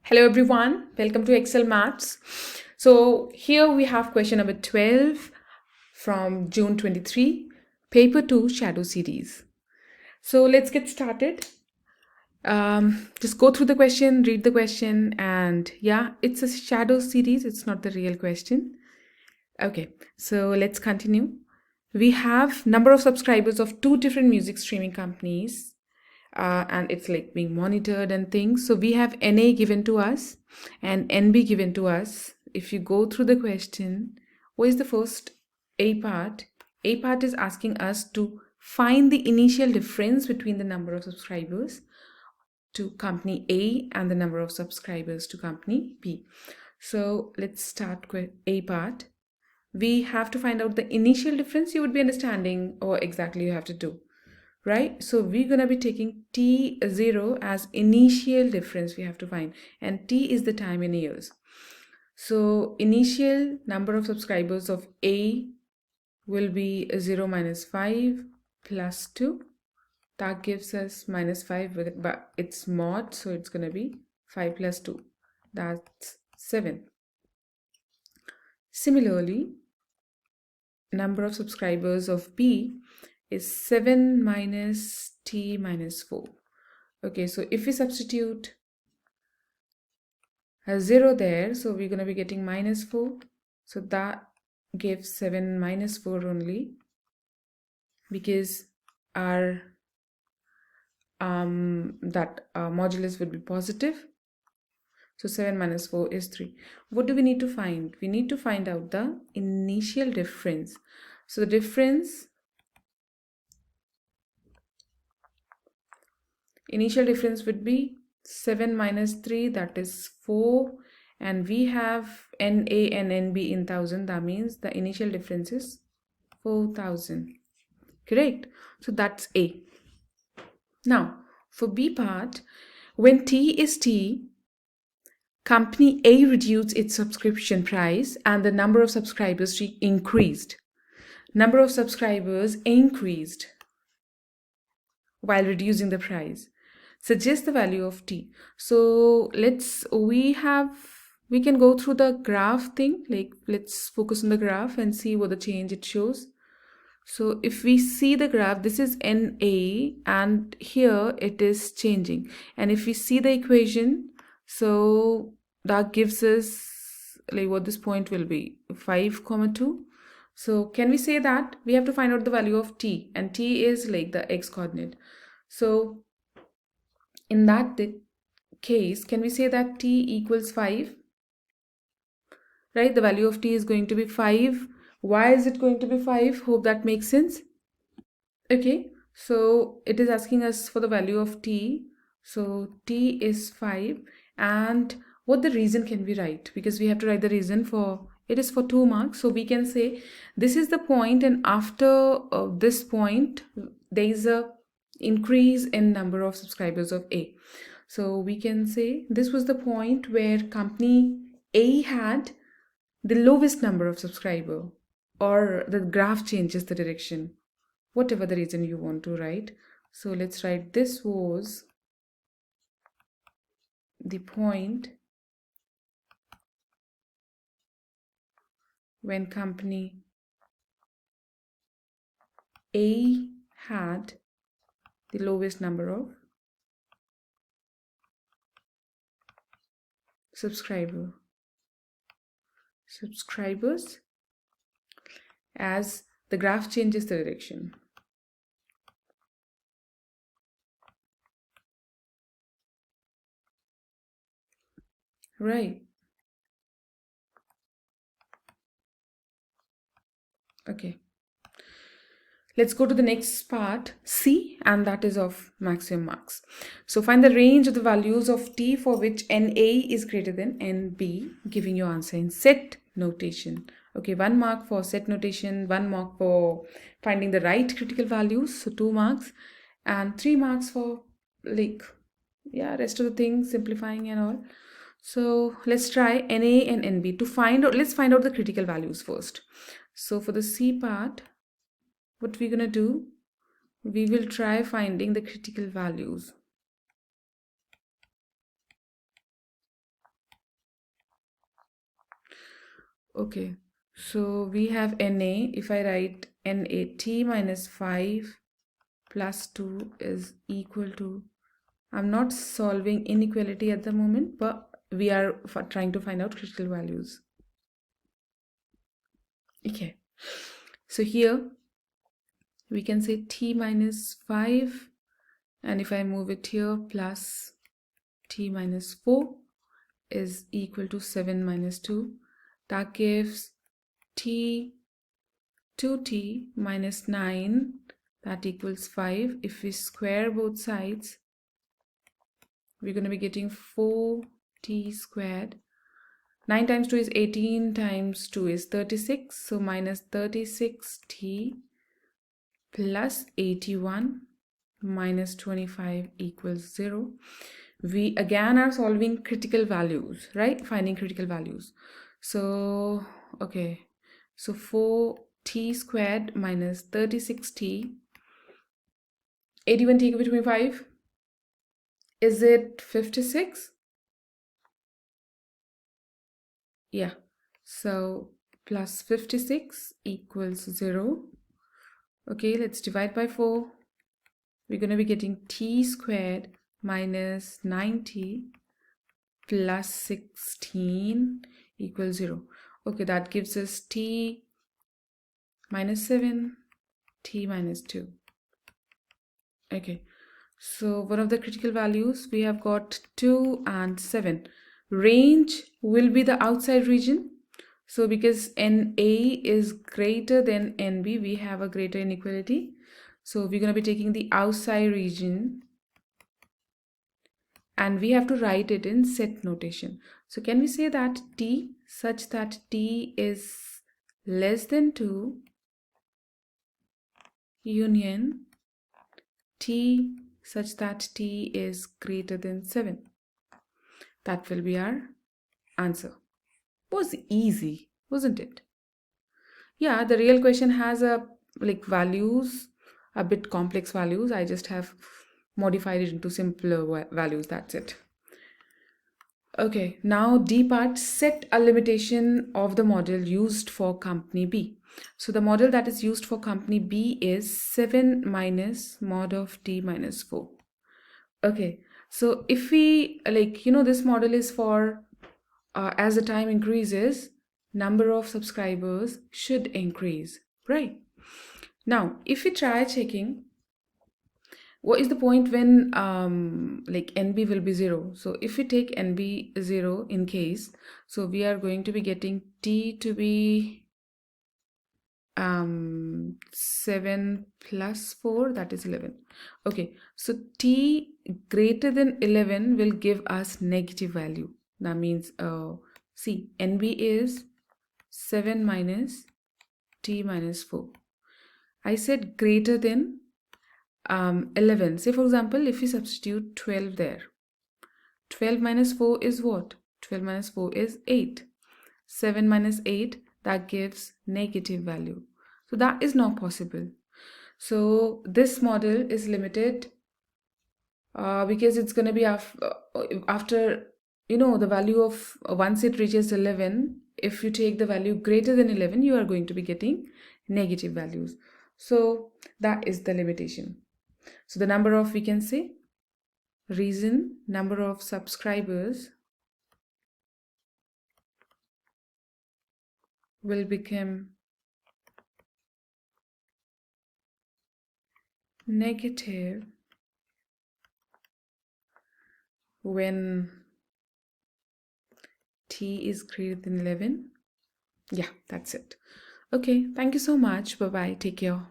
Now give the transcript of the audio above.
Hello everyone, welcome to Excel Maths. So here we have question number 12 from June 23, paper 2 shadow series. So let's get started. Just go through the question, read the question, and yeah, it's a shadow series, it's not the real question. Okay, so let's continue. We have number of subscribers of two different music streaming companies. And it's like being monitored and things. So we have NA given to us and NB given to us. If you go through the question, what is the first A part? A part is asking us to find the initial difference between the number of subscribers to company A and the number of subscribers to company B. So let's start with A part. We have to find out the initial difference. You would be understanding what exactly you have to do, right? So we're going to be taking T0 as initial difference we have to find, and T is the time in years. So initial number of subscribers of A will be 0 minus 5 plus 2. That gives us minus 5, but it's mod, so it's going to be 5 plus 2. That's 7. Similarly, number of subscribers of B is 7 minus T minus 4. Okay, so if we substitute a 0 there, so we're going to be getting minus 4. So that gives 7 minus 4 only, because our modulus would be positive. So 7 minus 4 is 3. What do we need to find? We need to find out the initial difference. So the initial difference would be 7 minus 3, that is 4. And we have NA and NB in 1000. That means the initial difference is 4000. Correct? So that's A. Now, for B part, when T is T, company A reduced its subscription price and the number of subscribers increased. Number of subscribers increased while reducing the price. Suggest the value of T. So we can go through the graph thing. Like, let's focus on the graph and see what the change it shows. So if we see the graph, this is NA and here it is changing. And if we see the equation, so that gives us like what this point will be, 5, 2. So can we say that we have to find out the value of T, and T is like the X coordinate. So in that case, can we say that T equals 5? Right? The value of T is going to be 5. Why is it going to be 5? Hope that makes sense. Okay, so it is asking us for the value of T. So T is 5. And what the reason can we write? Because we have to write the reason for, it is for 2 marks. So we can say this is the point, and after this point, there is a increase in number of subscribers of A. So we can say this was the point where company A had the lowest number of subscriber, or the graph changes the direction, whatever the reason you want to write. So let's write this was the point when company A had the lowest number of subscribers as the graph changes the direction. Right. Okay. Let's go to the next part, C, and that is of maximum marks. So find the range of the values of T for which NA is greater than NB, giving your answer in set notation. Okay, 1 mark for set notation, 1 mark for finding the right critical values, so 2 marks, and 3 marks for rest of the things, simplifying and all. So let's try NA and NB to find out. Let's find out the critical values first. So for the C part, what we're gonna do, we will try finding the critical values. Okay, so we have NA. If I write NA, t minus 5 plus 2 is equal to, I'm not solving inequality at the moment, but we are trying to find out critical values. Okay, so here we can say t minus 5, and if I move it here, plus t minus 4 is equal to 7 minus 2. That gives t 2t minus 9, that equals 5. If we square both sides, we're going to be getting 4t squared. 9 times 2 is 18, times 2 is 36, so minus 36t plus 81 minus 25 equals 0. We again are solving critical values, right? Finding critical values. So, okay, so 4t squared minus 36t, 81 take away 25, is it 56? Yeah, so plus 56 equals 0. Okay, let's divide by 4. We're going to be getting t squared minus 90 plus 16 equals 0. Okay, that gives us t minus 7, t minus 2. Okay, so one of the critical values, we have got 2 and 7. Range will be the outside region. So because NA is greater than NB, we have a greater inequality. So we're going to be taking the outside region, and we have to write it in set notation. So can we say that t such that t is less than 2 union t such that t is greater than 7? That will be our answer. Was easy, wasn't it? Yeah, the real question has a values, a bit complex values. I just have modified it into simpler values. That's it. Okay, now D part, set a limitation of the model used for company B. So the model that is used for company B is 7 minus mod of t minus 4. Okay, so if we this model is for as the time increases, number of subscribers should increase, right? Now, if we try checking, what is the point when NB will be 0? So if we take NB 0 in case, so we are going to be getting T to be 7 plus 4, that is 11. Okay, so T greater than 11 will give us negative value. That means, see, NB is 7 minus T minus 4. I said greater than 11. Say for example, if we substitute 12 there, 12 minus 4 is what? 12 minus 4 is 8. 7 minus 8, that gives negative value. So that is not possible. So this model is limited because it's going to be after the value of once it reaches 11, if you take the value greater than 11, you are going to be getting negative values. So that is the limitation. So the number of, we can say, reason, number of subscribers will become negative when t is greater than 11. Yeah, that's it. Okay, thank you so much. Bye-bye. Take care.